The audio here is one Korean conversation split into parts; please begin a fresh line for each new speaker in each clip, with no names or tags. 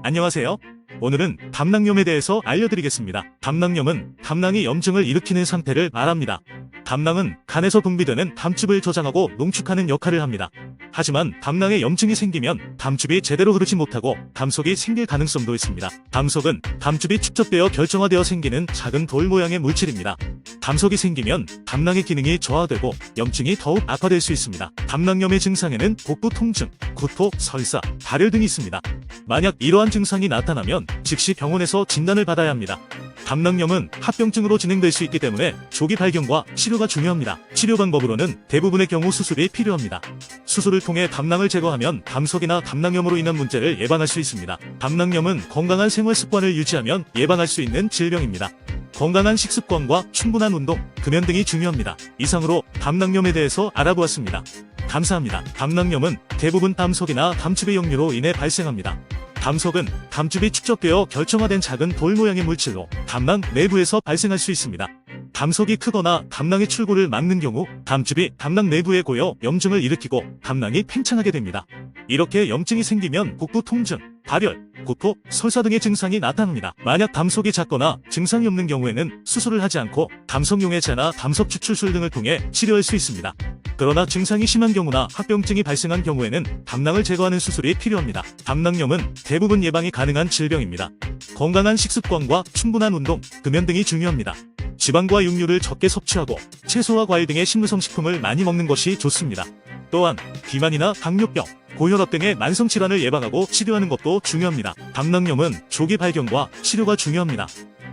안녕하세요. 오늘은 담낭염에 대해서 알려드리겠습니다. 담낭염은 담낭이 염증을 일으키는 상태를 말합니다. 담낭은 간에서 분비되는 담즙을 저장하고 농축하는 역할을 합니다. 하지만 담낭에 염증이 생기면 담즙이 제대로 흐르지 못하고 담석이 생길 가능성도 있습니다. 담석은 담즙이 축적되어 결정화되어 생기는 작은 돌 모양의 물질입니다. 담석이 생기면 담낭의 기능이 저하되고 염증이 더욱 악화될 수 있습니다. 담낭염의 증상에는 복부 통증, 구토, 설사, 발열 등이 있습니다. 만약 이러한 증상이 나타나면 즉시 병원에서 진단을 받아야 합니다. 담낭염은 합병증으로 진행될 수 있기 때문에 조기 발견과 치료가 중요합니다. 치료 방법으로는 대부분의 경우 수술이 필요합니다. 수술을 통해 담낭을 제거하면 담석이나 담낭염으로 인한 문제를 예방할 수 있습니다. 담낭염은 건강한 생활 습관을 유지하면 예방할 수 있는 질병입니다. 건강한 식습관과 충분한 운동, 금연 등이 중요합니다. 이상으로 담낭염에 대해서 알아보았습니다. 감사합니다. 담낭염은 대부분 담석이나 담즙의 역류로 인해 발생합니다. 담석은 담즙이 축적되어 결정화된 작은 돌 모양의 물질로 담낭 내부에서 발생할 수 있습니다. 담석이 크거나 담낭의 출구를 막는 경우 담즙이 담낭 내부에 고여 염증을 일으키고 담낭이 팽창하게 됩니다. 이렇게 염증이 생기면 복부 통증, 발열, 구토, 설사 등의 증상이 나타납니다. 만약 담석이 작거나 증상이 없는 경우에는 수술을 하지 않고 담석용해제나 담석 추출술 등을 통해 치료할 수 있습니다. 그러나 증상이 심한 경우나 합병증이 발생한 경우에는 담낭을 제거하는 수술이 필요합니다. 담낭염은 대부분 예방이 가능한 질병입니다. 건강한 식습관과 충분한 운동, 금연 등이 중요합니다. 지방과 육류를 적게 섭취하고 채소와 과일 등의 식물성 식품을 많이 먹는 것이 좋습니다. 또한 비만이나 당뇨병, 고혈압 등의 만성 질환을 예방하고 치료하는 것도 중요합니다. 담낭염은 조기 발견과 치료가 중요합니다.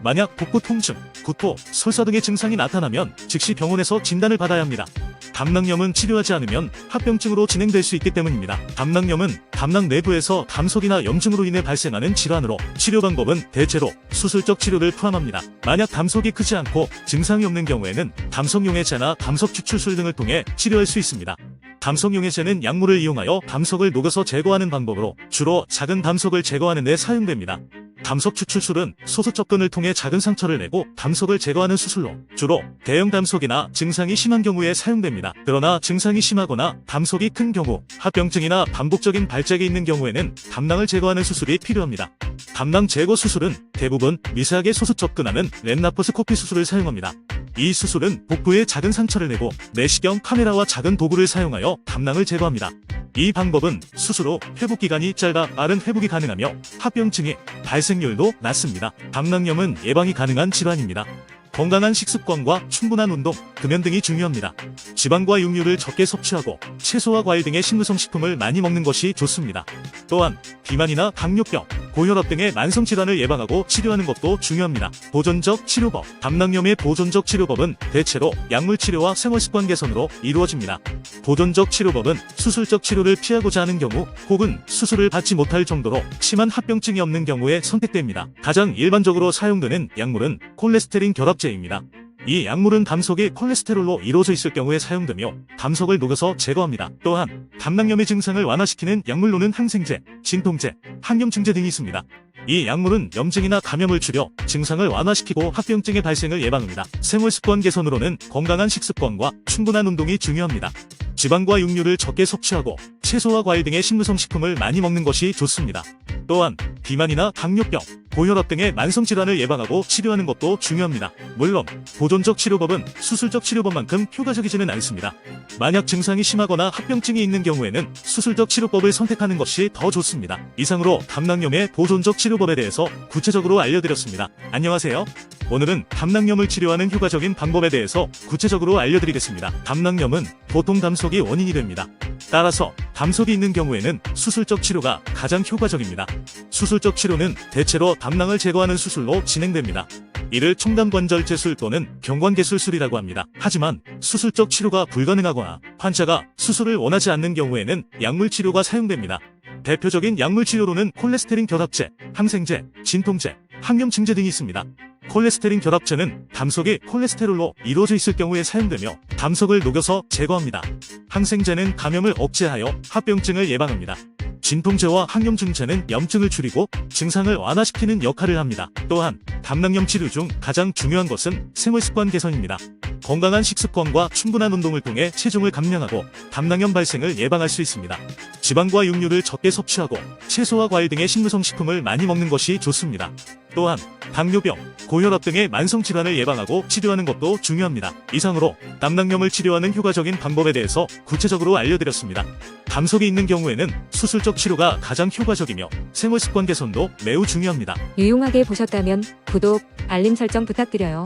만약 복부 통증, 구토, 설사 등의 증상이 나타나면 즉시 병원에서 진단을 받아야 합니다. 담낭염은 치료하지 않으면 합병증으로 진행될 수 있기 때문입니다. 담낭염은 담낭 내부에서 담석이나 염증으로 인해 발생하는 질환으로 치료 방법은 대체로 수술적 치료를 포함합니다. 만약 담석이 크지 않고 증상이 없는 경우에는 담석용해제나 담석 추출술 등을 통해 치료할 수 있습니다. 담석용해제는 약물을 이용하여 담석을 녹여서 제거하는 방법으로 주로 작은 담석을 제거하는 데 사용됩니다. 담석 추출술은 소수 접근을 통해 작은 상처를 내고 담석을 제거하는 수술로 주로 대형 담석이나 증상이 심한 경우에 사용됩니다. 그러나 증상이 심하거나 담석이 큰 경우, 합병증이나 반복적인 발작이 있는 경우에는 담낭을 제거하는 수술이 필요합니다. 담낭 제거 수술은 대부분 미세하게 소수 접근하는 랩라퍼스코피 수술을 사용합니다. 이 수술은 복부에 작은 상처를 내고 내시경 카메라와 작은 도구를 사용하여 담낭을 제거합니다. 이 방법은 수술 후 회복기간이 짧아 빠른 회복이 가능하며 합병증의 발생률도 낮습니다. 담낭염은 예방이 가능한 질환입니다. 건강한 식습관과 충분한 운동, 금연 등이 중요합니다. 지방과 육류를 적게 섭취하고 채소와 과일 등의 식물성 식품을 많이 먹는 것이 좋습니다. 또한 비만이나 당뇨병, 고혈압 등의 만성 질환을 예방하고 치료하는 것도 중요합니다. 보존적 치료법. 담낭염의 보존적 치료법은 대체로 약물 치료와 생활습관 개선으로 이루어집니다. 보존적 치료법은 수술적 치료를 피하고자 하는 경우 혹은 수술을 받지 못할 정도로 심한 합병증이 없는 경우에 선택됩니다. 가장 일반적으로 사용되는 약물은 콜레스테린 결합제입니다. 이 약물은 담석이 콜레스테롤로 이루어져 있을 경우에 사용되며 담석을 녹여서 제거합니다. 또한 담낭염의 증상을 완화시키는 약물로는 항생제, 진통제, 항염증제 등이 있습니다. 이 약물은 염증이나 감염을 줄여 증상을 완화시키고 합병증의 발생을 예방합니다. 생활습관 개선으로는 건강한 식습관과 충분한 운동이 중요합니다. 지방과 육류를 적게 섭취하고 채소와 과일 등의 식물성 식품을 많이 먹는 것이 좋습니다. 또한 비만이나 당뇨병, 고혈압 등의 만성 질환을 예방하고 치료하는 것도 중요합니다. 물론 보존적 치료법은 수술적 치료법만큼 효과적이지는 않습니다. 만약 증상이 심하거나 합병증이 있는 경우에는 수술적 치료법을 선택하는 것이 더 좋습니다. 이상으로 담낭염의 보존적 치료법에 대해서 구체적으로 알려드렸습니다. 안녕하세요. 오늘은 담낭염을 치료하는 효과적인 방법에 대해서 구체적으로 알려드리겠습니다. 담낭염은 보통 담석이 원인이 됩니다. 따라서 담석이 있는 경우에는 수술적 치료가 가장 효과적입니다. 수술적 치료는 대체로 담낭을 제거하는 수술로 진행됩니다. 이를 총담관절제술 또는 경관계술술이라고 합니다. 하지만 수술적 치료가 불가능하거나 환자가 수술을 원하지 않는 경우에는 약물 치료가 사용됩니다. 대표적인 약물 치료로는 콜레스테린 결합제, 항생제, 진통제, 항염증제 등이 있습니다. 콜레스테린 결합제는 담석이 콜레스테롤로 이루어져 있을 경우에 사용되며 담석을 녹여서 제거합니다. 항생제는 감염을 억제하여 합병증을 예방합니다. 진통제와 항염증제는 염증을 줄이고 증상을 완화시키는 역할을 합니다. 또한 담낭염 치료 중 가장 중요한 것은 생활습관 개선입니다. 건강한 식습관과 충분한 운동을 통해 체중을 감량하고 담낭염 발생을 예방할 수 있습니다. 지방과 육류를 적게 섭취하고 채소와 과일 등의 식물성 식품을 많이 먹는 것이 좋습니다. 또한 당뇨병, 고혈압 등의 만성 질환을 예방하고 치료하는 것도 중요합니다. 이상으로 담낭염을 치료하는 효과적인 방법에 대해서 구체적으로 알려드렸습니다. 담석이 있는 경우에는 수술적 치료가 가장 효과적이며 생활습관 개선도 매우 중요합니다.
유용하게 보셨다면 구독, 알림 설정 부탁드려요.